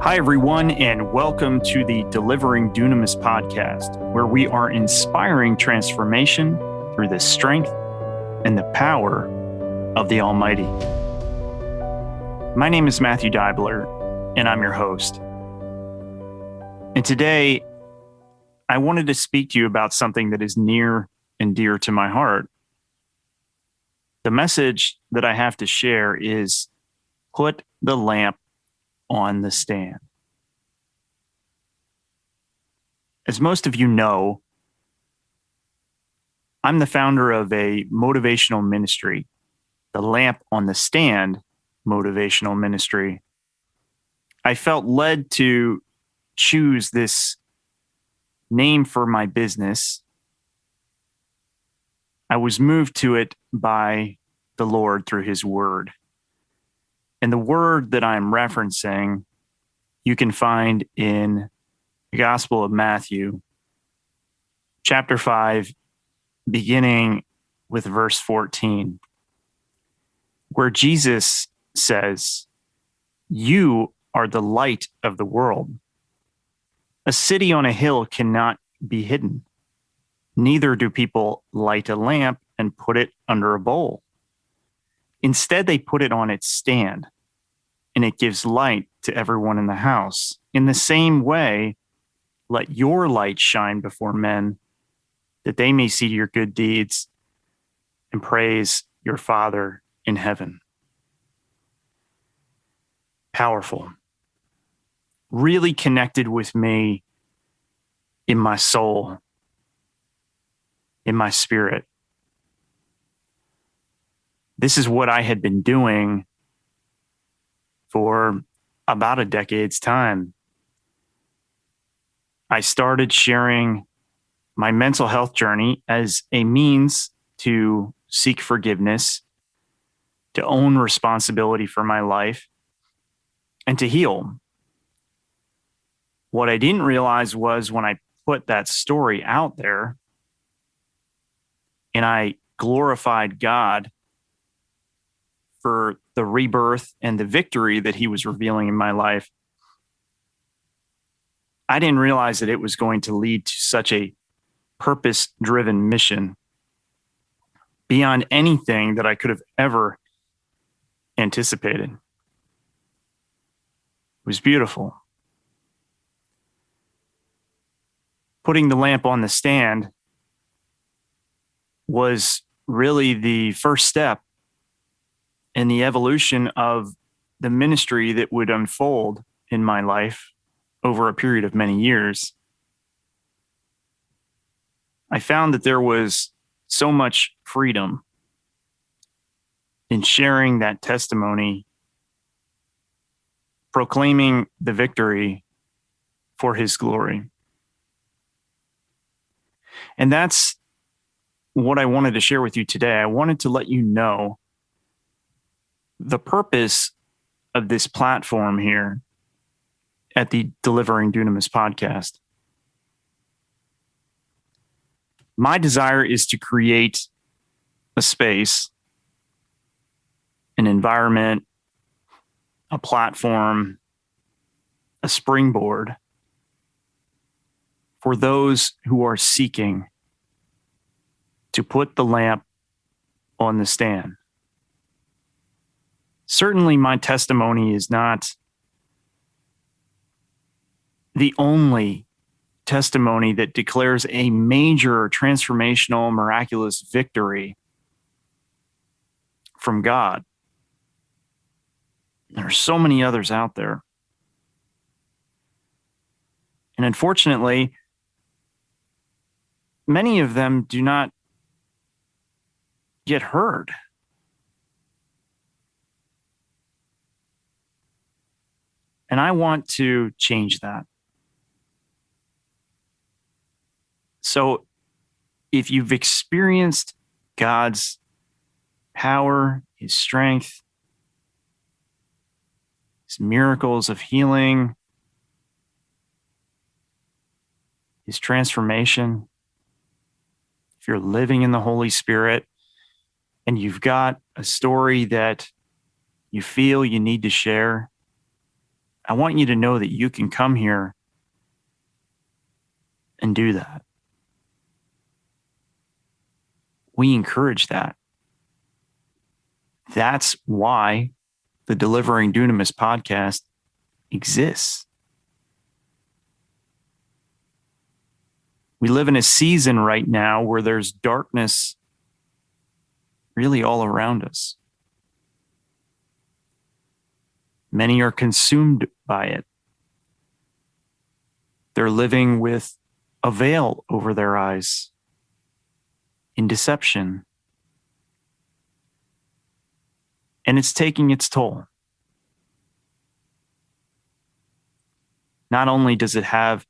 Hi, everyone, and welcome to the Delivering Dunamis Podcast, where we are inspiring transformation through the strength and the power of the Almighty. My name is Matthew Deibler, and I'm your host. And today, I wanted to speak to you about something that is near and dear to my heart. The message that I have to share is put the lamp on the stand. As most of you know, I'm the founder of a motivational ministry, the Lamp on the Stand motivational ministry. I felt led to choose this name for my business. I was moved to it by the Lord through his word. And the word that I'm referencing, you can find in the Gospel of Matthew, chapter 5, beginning with verse 14, where Jesus says, "You are the light of the world. A city on a hill cannot be hidden. Neither do people light a lamp and put it under a bowl. Instead, they put it on its stand, and it gives light to everyone in the house. In the same way, let your light shine before men, that they may see your good deeds and praise your Father in heaven." Powerful. Really connected with me in my soul, in my spirit. This is what I had been doing for about a decade's time. I started sharing my mental health journey as a means to seek forgiveness, to own responsibility for my life, and to heal. What I didn't realize was when I put that story out there and I glorified God for the rebirth and the victory that he was revealing in my life, I didn't realize that it was going to lead to such a purpose-driven mission beyond anything that I could have ever anticipated. It was beautiful. Putting the lamp on the stand was really the first step in the evolution of the ministry that would unfold in my life over a period of many years. I found that there was so much freedom in sharing that testimony, proclaiming the victory for his glory. And that's what I wanted to share with you today. I wanted to let you know the purpose of this platform here at the Delivering Dunamis Podcast. My desire is to create a space, an environment, a platform, a springboard for those who are seeking to put the lamp on the stand. Certainly, my testimony is not the only testimony that declares a major transformational, miraculous victory from God. There are so many others out there. And unfortunately, many of them do not get heard. And I want to change that. So if you've experienced God's power, his strength, his miracles of healing, his transformation, if you're living in the Holy Spirit and you've got a story that you feel you need to share, I want you to know that you can come here and do that. We encourage that. That's why the Delivering Dunamis podcast exists. We live in a season right now where there's darkness really all around us. Many are consumed by it. They're living with a veil over their eyes in deception. And it's taking its toll. Not only does it have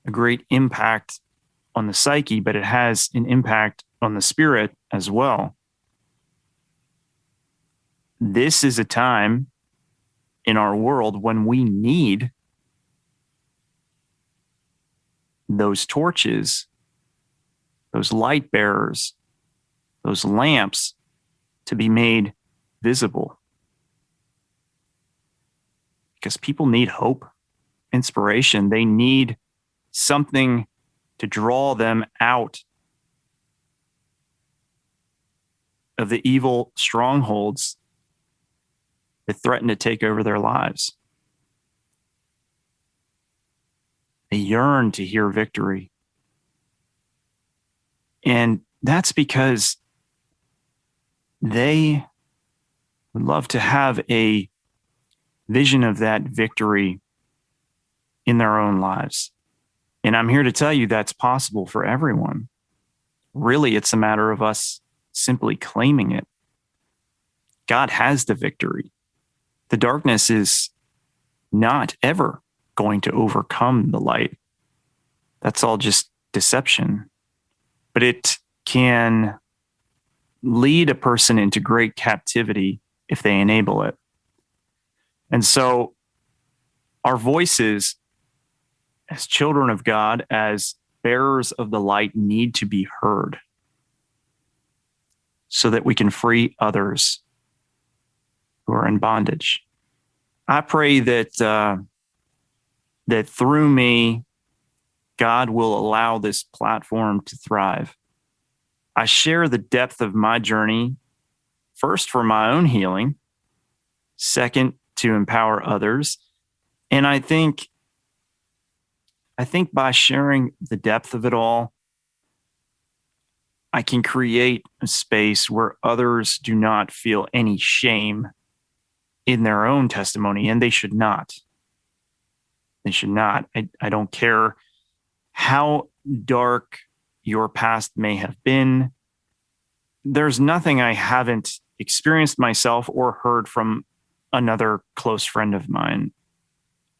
a great impact on the psyche, but it has an impact on the spirit as well. This is a time in our world when we need those torches, those light bearers, those lamps to be made visible. Because people need hope, inspiration. They need something to draw them out of the evil strongholds that threaten to take over their lives. They yearn to hear victory. And that's because they would love to have a vision of that victory in their own lives. And I'm here to tell you that's possible for everyone. Really, it's a matter of us simply claiming it. God has the victory. The darkness is not ever going to overcome the light. That's all just deception. But it can lead a person into great captivity if they enable it. And so our voices as children of God, as bearers of the light, need to be heard so that we can free others who are in bondage. I pray that that through me, God will allow this platform to thrive. I share the depth of my journey, first for my own healing, second to empower others. And I think by sharing the depth of it all, I can create a space where others do not feel any shame in their own testimony, and they should not. They should not. I don't care how dark your past may have been. There's nothing I haven't experienced myself or heard from another close friend of mine.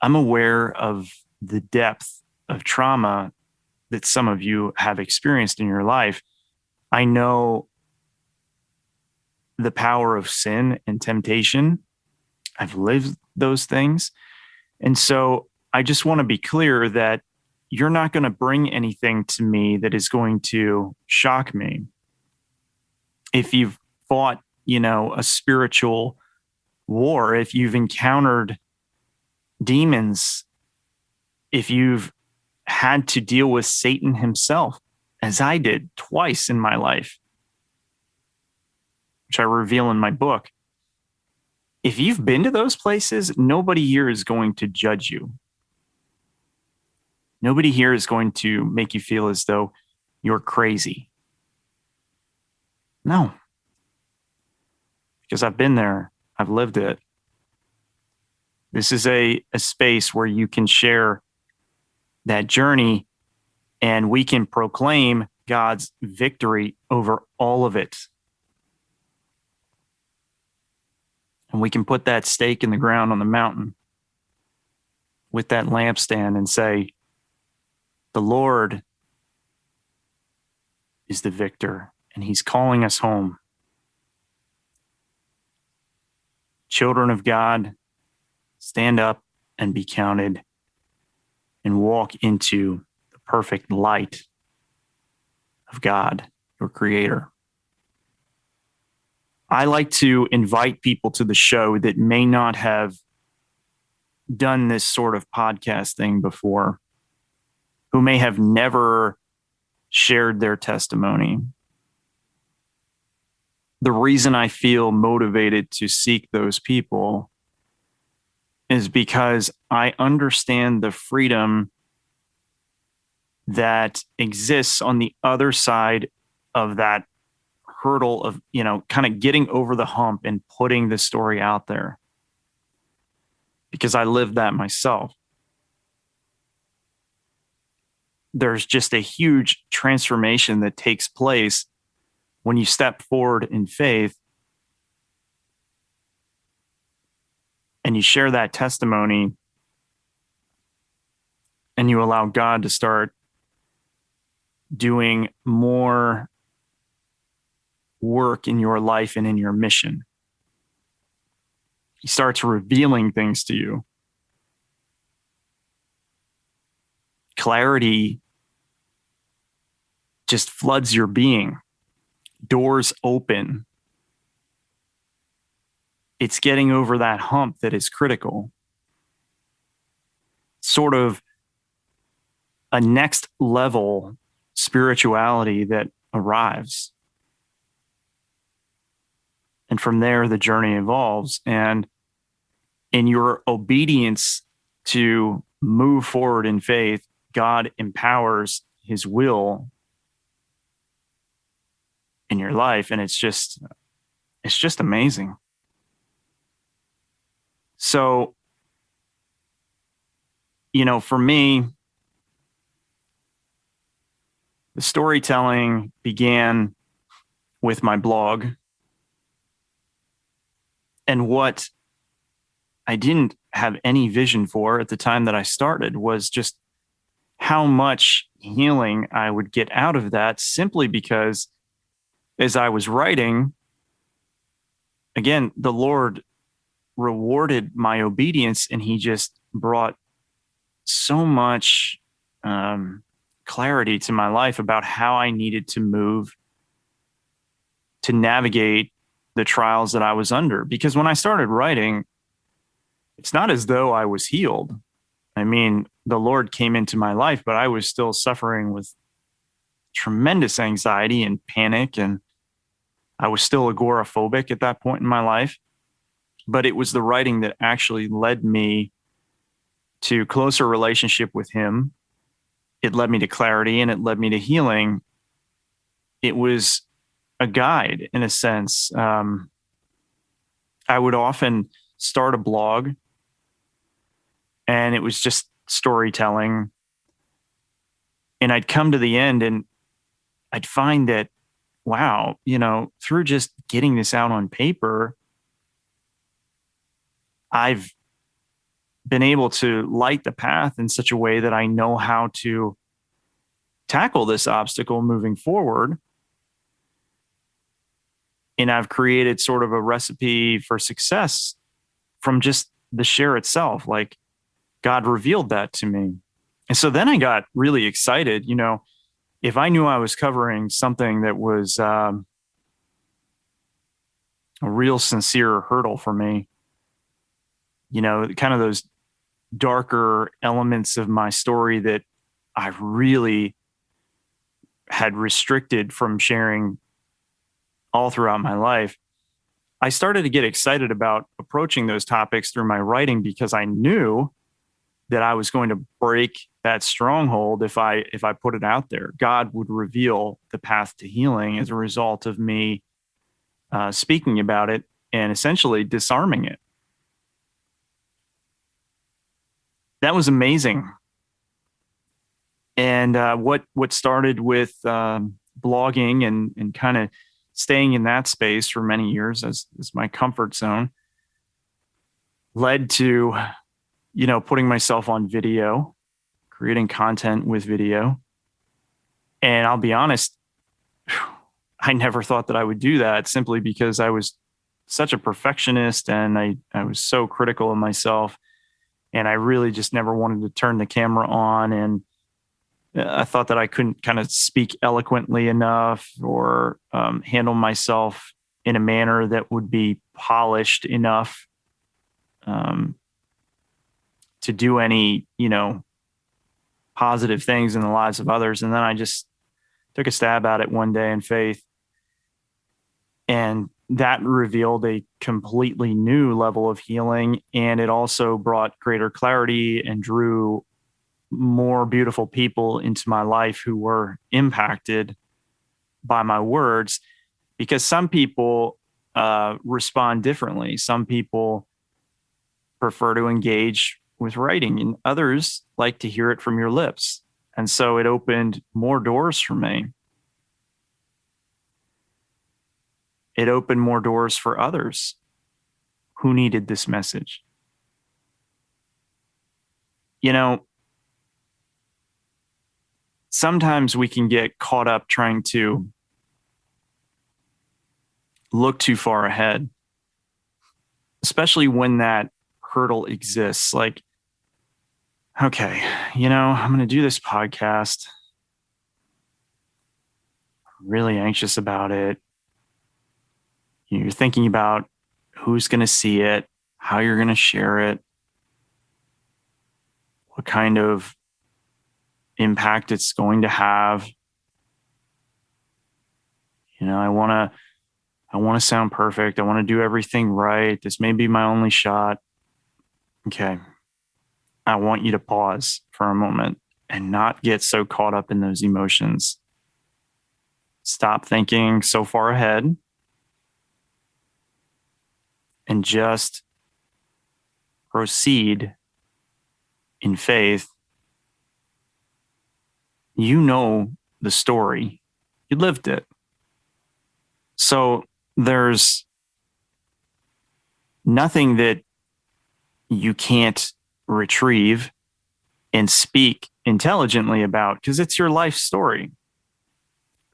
I'm aware of the depth of trauma that some of you have experienced in your life. I know the power of sin and temptation. I've lived those things. And so I just want to be clear that you're not going to bring anything to me that is going to shock me. If you've fought, a spiritual war, if you've encountered demons, if you've had to deal with Satan himself, as I did twice in my life, which I reveal in my book, if you've been to those places, nobody here is going to judge you. Nobody here is going to make you feel as though you're crazy. No. Because I've been there. I've lived it. This is a space where you can share that journey and we can proclaim God's victory over all of it. And we can put that stake in the ground on the mountain with that lampstand and say, the Lord is the victor, and he's calling us home. Children of God, stand up and be counted and walk into the perfect light of God, your creator. I like to invite people to the show that may not have done this sort of podcast thing before, who may have never shared their testimony. The reason I feel motivated to seek those people is because I understand the freedom that exists on the other side of that hurdle of, kind of getting over the hump and putting the story out there. Because I lived that myself. There's just a huge transformation that takes place when you step forward in faith and you share that testimony and you allow God to start doing more work in your life and in your mission. He starts revealing things to you. Clarity just floods your being. Doors open. It's getting over that hump that is critical. Sort of a next level spirituality that arrives. And from there, the journey evolves. And in your obedience to move forward in faith, God empowers his will in your life. And it's just amazing. So, for me, the storytelling began with my blog. And what I didn't have any vision for at the time that I started was just how much healing I would get out of that, simply because as I was writing, again, the Lord rewarded my obedience, and he just brought so much clarity to my life about how I needed to move to navigate the trials that I was under. Because when I started writing, it's not as though I was healed. I mean, the Lord came into my life, but I was still suffering with tremendous anxiety and panic, and I was still agoraphobic at that point in my life. But it was the writing that actually led me to closer relationship with him. It led me to clarity, and it led me to healing. It was a guide in a sense. I would often start a blog, and it was just storytelling. And I'd come to the end and I'd find that, wow, through just getting this out on paper, I've been able to light the path in such a way that I know how to tackle this obstacle moving forward. And I've created sort of a recipe for success from just the share itself. Like, God revealed that to me. And so then I got really excited. If I knew I was covering something that was a real sincere hurdle for me, kind of those darker elements of my story that I really had restricted from sharing all throughout my life, I started to get excited about approaching those topics through my writing, because I knew that I was going to break that stronghold if I put it out there. God would reveal the path to healing as a result of me speaking about it and essentially disarming it. That was amazing. And what started with blogging and kind of staying in that space for many years as my comfort zone led to, putting myself on video, creating content with video. And I'll be honest, I never thought that I would do that, simply because I was such a perfectionist and I was so critical of myself. And I really just never wanted to turn the camera on. And I thought that I couldn't kind of speak eloquently enough or handle myself in a manner that would be polished enough. to do any, positive things in the lives of others. And then I just took a stab at it one day in faith. And that revealed a completely new level of healing. And it also brought greater clarity and drew more beautiful people into my life who were impacted by my words, because some people respond differently. Some people prefer to engage with writing, and others like to hear it from your lips. And so it opened more doors for me. It opened more doors for others who needed this message. Sometimes we can get caught up trying to look too far ahead, especially when that hurdle exists. Like, okay, I'm going to do this podcast. I'm really anxious about it. You're thinking about who's going to see it, how you're going to share it, what kind of impact it's going to have. I want to sound perfect. I want to do everything right. This may be my only shot. Okay. I want you to pause for a moment and not get so caught up in those emotions. Stop thinking so far ahead and just proceed in faith. You know the story. You lived it. So there's nothing that you can't retrieve and speak intelligently about, because it's your life story.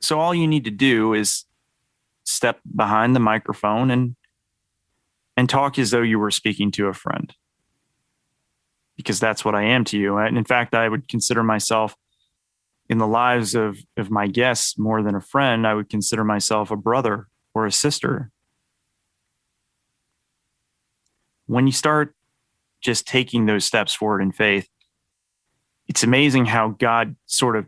So all you need to do is step behind the microphone and talk as though you were speaking to a friend, because that's what I am to you. And in fact, I would consider myself, in the lives of my guests, more than a friend. I would consider myself a brother or a sister. When you start just taking those steps forward in faith, it's amazing how God sort of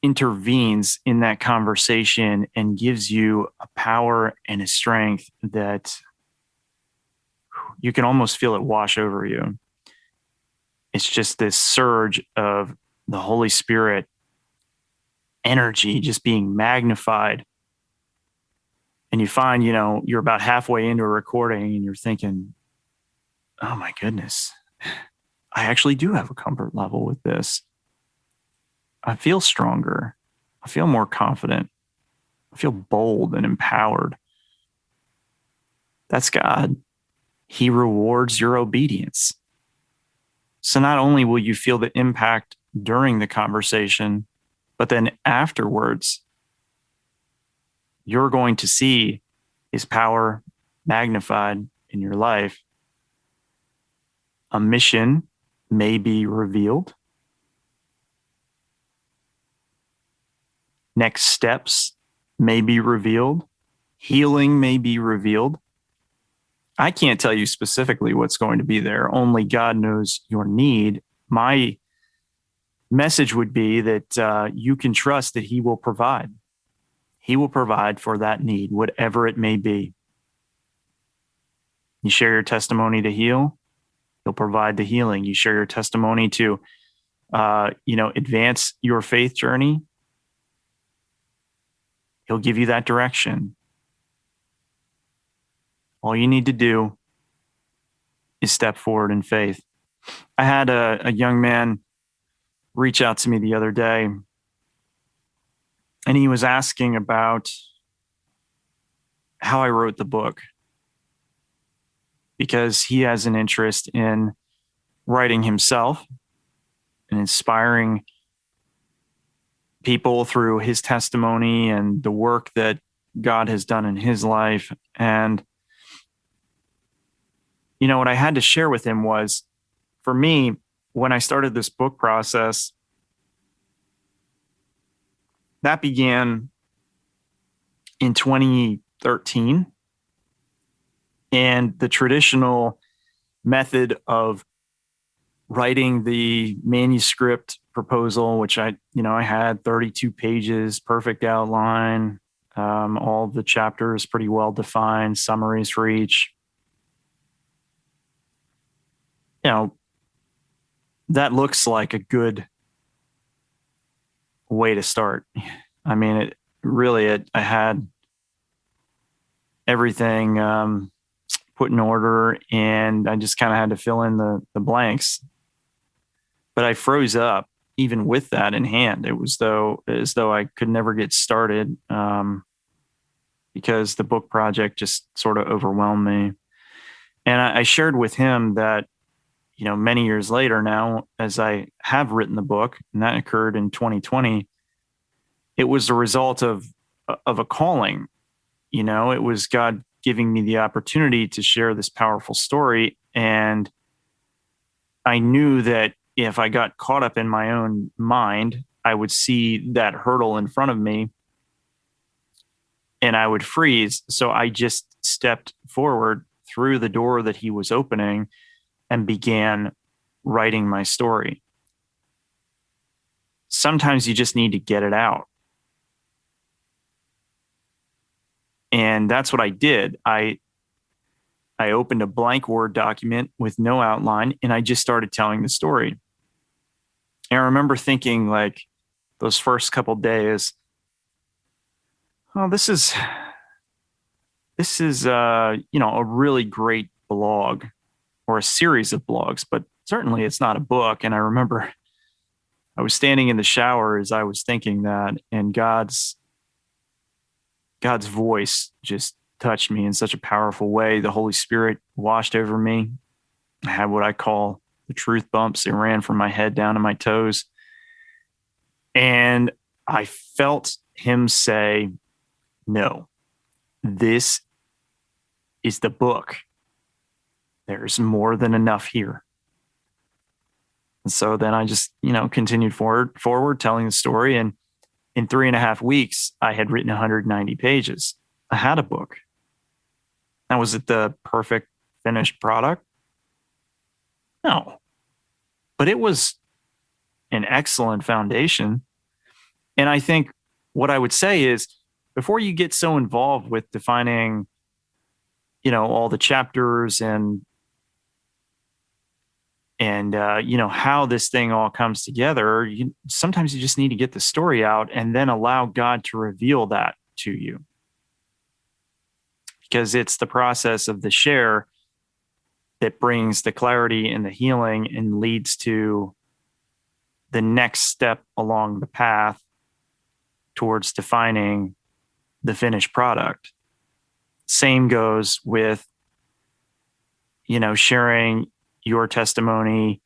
intervenes in that conversation and gives you a power and a strength that you can almost feel it wash over you. It's just this surge of the Holy Spirit energy just being magnified. And you find, you're about halfway into a recording and you're thinking, oh my goodness, I actually do have a comfort level with this. I feel stronger. I feel more confident. I feel bold and empowered. That's God. He rewards your obedience. So not only will you feel the impact during the conversation, but then afterwards, you're going to see his power magnified in your life. A mission may be revealed. Next steps may be revealed. Healing may be revealed. I can't tell you specifically what's going to be there. Only God knows your need. My message would be that you can trust that he will provide. He will provide for that need, whatever it may be. You share your testimony to heal, he'll provide the healing. You share your testimony to, advance your faith journey, he'll give you that direction. All you need to do is step forward in faith. I had a young man reach out to me the other day, and he was asking about how I wrote the book, because he has an interest in writing himself and inspiring people through his testimony and the work that God has done in his life. And what I had to share with him was, for me, when I started this book process, that began in 2013. And the traditional method of writing the manuscript proposal, which I had 32 pages, perfect outline, all the chapters pretty well defined, summaries for each. That looks like a good way to start. I mean, I had everything put in order, and I just kind of had to fill in the blanks. But I froze up even with that in hand. It was as though I could never get started because the book project just sort of overwhelmed me. And I shared with him that, many years later now, as I have written the book, and that occurred in 2020, it was the result of a calling. It was God giving me the opportunity to share this powerful story. And I knew that if I got caught up in my own mind, I would see that hurdle in front of me and I would freeze. So I just stepped forward through the door that he was opening and began writing my story. Sometimes you just need to get it out. And that's what I did. I opened a blank Word document with no outline, and I just started telling the story. And I remember thinking, like, those first couple days, oh, this is a really great blog or a series of blogs, but certainly it's not a book. And I remember I was standing in the shower as I was thinking that, and God's voice just touched me in such a powerful way. The Holy Spirit washed over me. I had what I call the truth bumps. They ran from my head down to my toes. And I felt him say, no, this is the book. There's more than enough here. And so then I just, continued forward telling the story. And in 3.5 weeks, I had written 190 pages. I had a book. Now, was it the perfect finished product? No. But it was an excellent foundation. And I think what I would say is, before you get so involved with defining, all the chapters and how this thing all comes together, sometimes you just need to get the story out and then allow God to reveal that to you. Because it's the process of the share that brings the clarity and the healing and leads to the next step along the path towards defining the finished product. Same goes with, sharing your testimony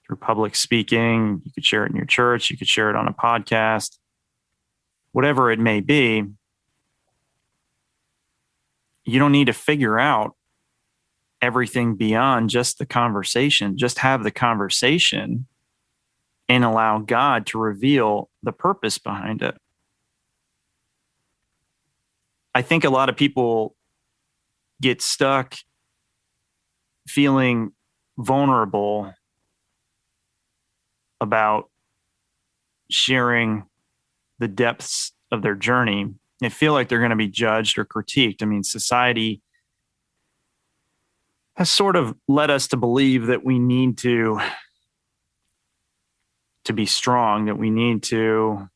through public speaking. You could share it in your church. You could share it on a podcast, whatever it may be. You don't need to figure out everything beyond just the conversation. Just have the conversation and allow God to reveal the purpose behind it. I think a lot of people get stuck feeling vulnerable about sharing the depths of their journey. They feel like they're going to be judged or critiqued. I mean, society has sort of led us to believe that we need to be strong, that we need to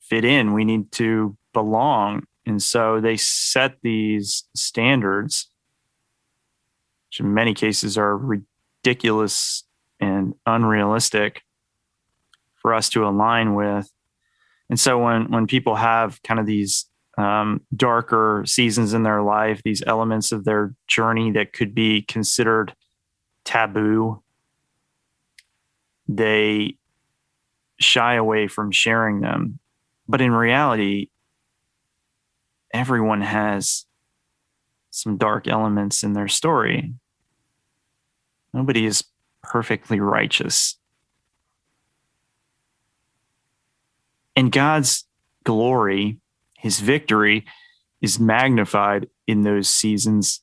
fit in, we need to belong. And so they set these standards, which in many cases are ridiculous and unrealistic for us to align with. And so when people have kind of these darker seasons in their life, these elements of their journey that could be considered taboo, they shy away from sharing them. But in reality, everyone has some dark elements in their story. Nobody is perfectly righteous. And God's glory, his victory, is magnified in those seasons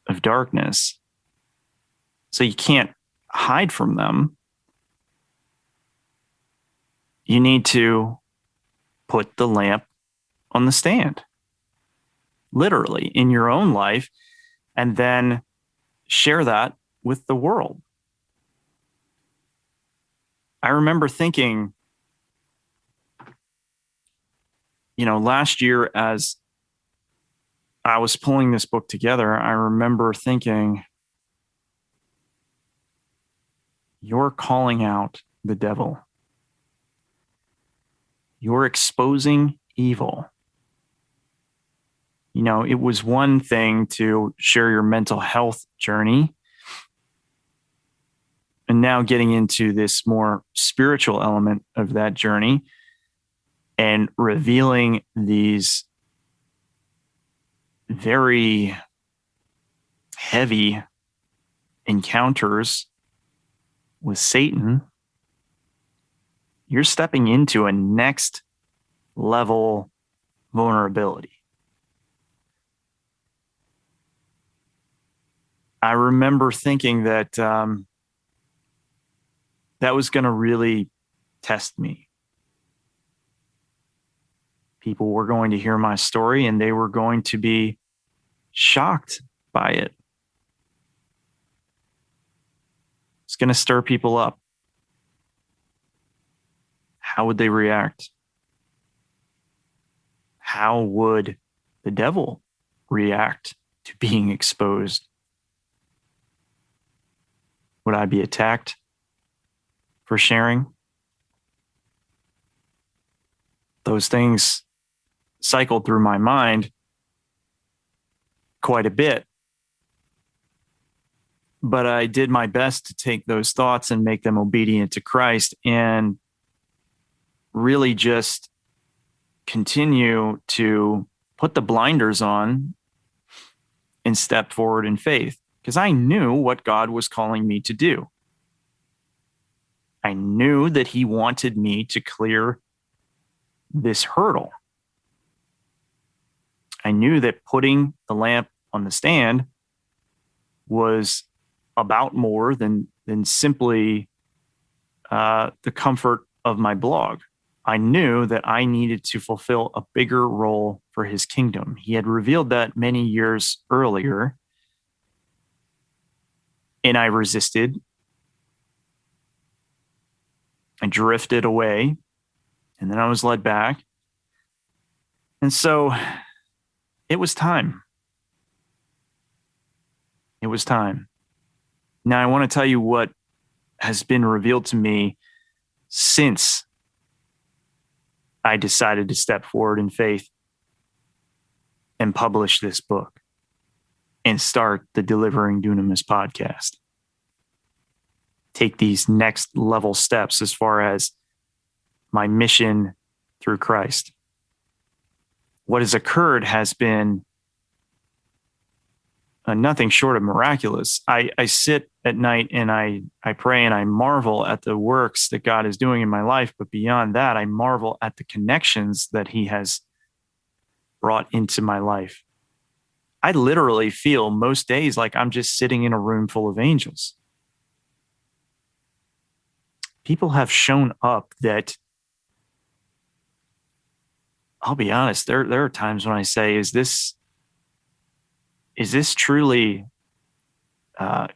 of darkness. So you can't hide from them. You need to put the lamp on the stand, literally, in your own life, and then share that with the world. I remember thinking, last year as I was pulling this book together, I remember thinking, you're calling out the devil. You're exposing evil. It was one thing to share your mental health journey. And now getting into this more spiritual element of that journey and revealing these very heavy encounters with Satan, you're stepping into a next level vulnerability. I remember thinking that that was going to really test me. People were going to hear my story and they were going to be shocked by it. It's going to stir people up. How would they react? How would the devil react to being exposed? Would I be attacked for sharing? Those things cycled through my mind quite a bit. But I did my best to take those thoughts and make them obedient to Christ and really just continue to put the blinders on and step forward in faith, because I knew what God was calling me to do. I knew that He wanted me to clear this hurdle. I knew that putting the lamp on the stand was about more than simply the comfort of my blog. I knew that I needed to fulfill a bigger role for His kingdom. He had revealed that many years earlier, and I resisted. I drifted away, and then I was led back. And so it was time. It was time. Now, I want to tell you what has been revealed to me since I decided to step forward in faith and publish this book and start the Delivering Dunamis podcast. Take these next level steps as far as my mission through Christ. What has occurred has been nothing short of miraculous. I sit at night and I pray and I marvel at the works that God is doing in my life. But beyond that, I marvel at the connections that He has brought into my life. I literally feel most days like I'm just sitting in a room full of angels. People have shown up that, I'll be honest, there are times when I say, is this truly a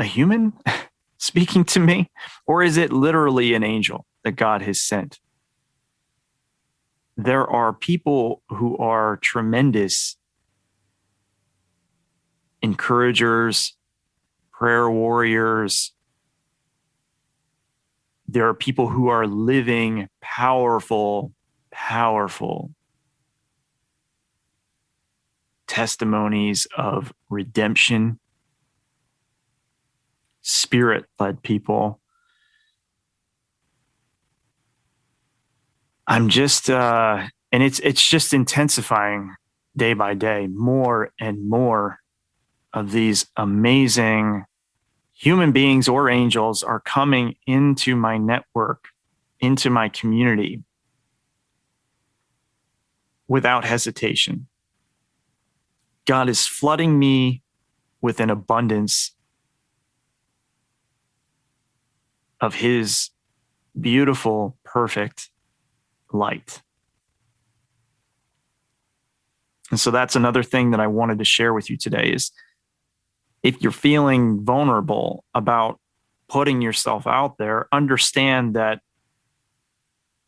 human speaking to me? Or is it literally an angel that God has sent? There are people who are tremendous encouragers, prayer warriors. There are people who are living powerful testimonies of redemption, Spirit-led people. I'm just, and it's just intensifying day by day. More and more of these amazing human beings or angels are coming into my network, into my community without hesitation. God is flooding me with an abundance of his beautiful, perfect light. And so that's another thing that I wanted to share with you today is if you're feeling vulnerable about putting yourself out there, understand that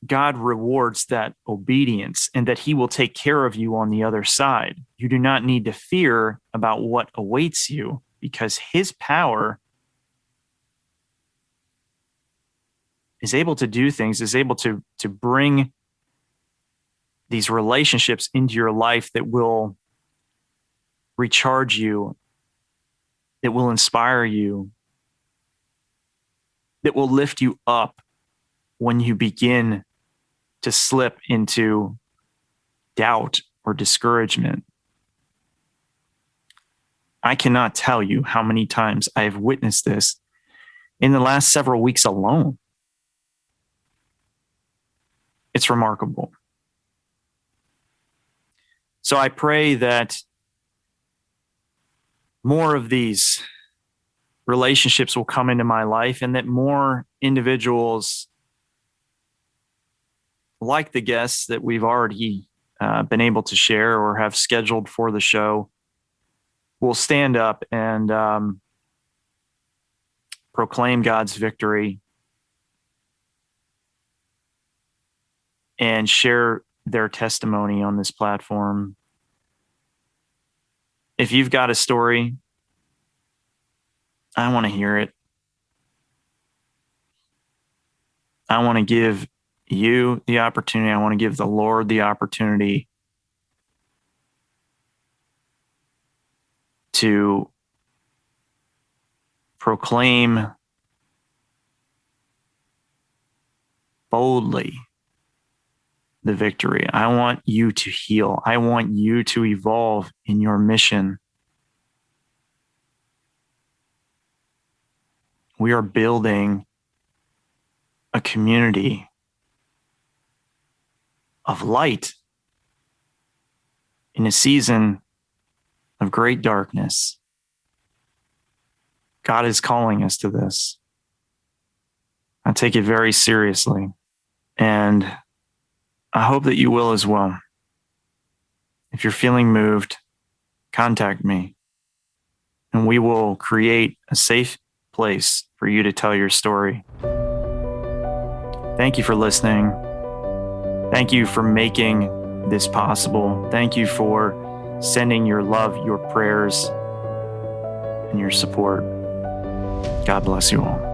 God rewards that obedience and that he will take care of you on the other side. You do not need to fear about what awaits you because his power is able to do things, is able to bring these relationships into your life that will recharge you, that will inspire you, that will lift you up when you begin to slip into doubt or discouragement. I cannot tell you how many times I have witnessed this in the last several weeks alone. It's remarkable. So I pray that more of these relationships will come into my life and that more individuals like the guests that we've already been able to share or have scheduled for the show will stand up and proclaim God's victory and share their testimony on this platform. If you've got a story, I want to hear it. I want to give you the opportunity. I want to give the Lord the opportunity to proclaim boldly the victory. I want you to heal. I want you to evolve in your mission. We are building a community of light in a season of great darkness. God is calling us to this. I take it very seriously, and I hope that you will as well. If you're feeling moved, contact me, and we will create a safe place for you to tell your story. Thank you for listening. Thank you for making this possible. Thank you for sending your love, your prayers, and your support. God bless you all.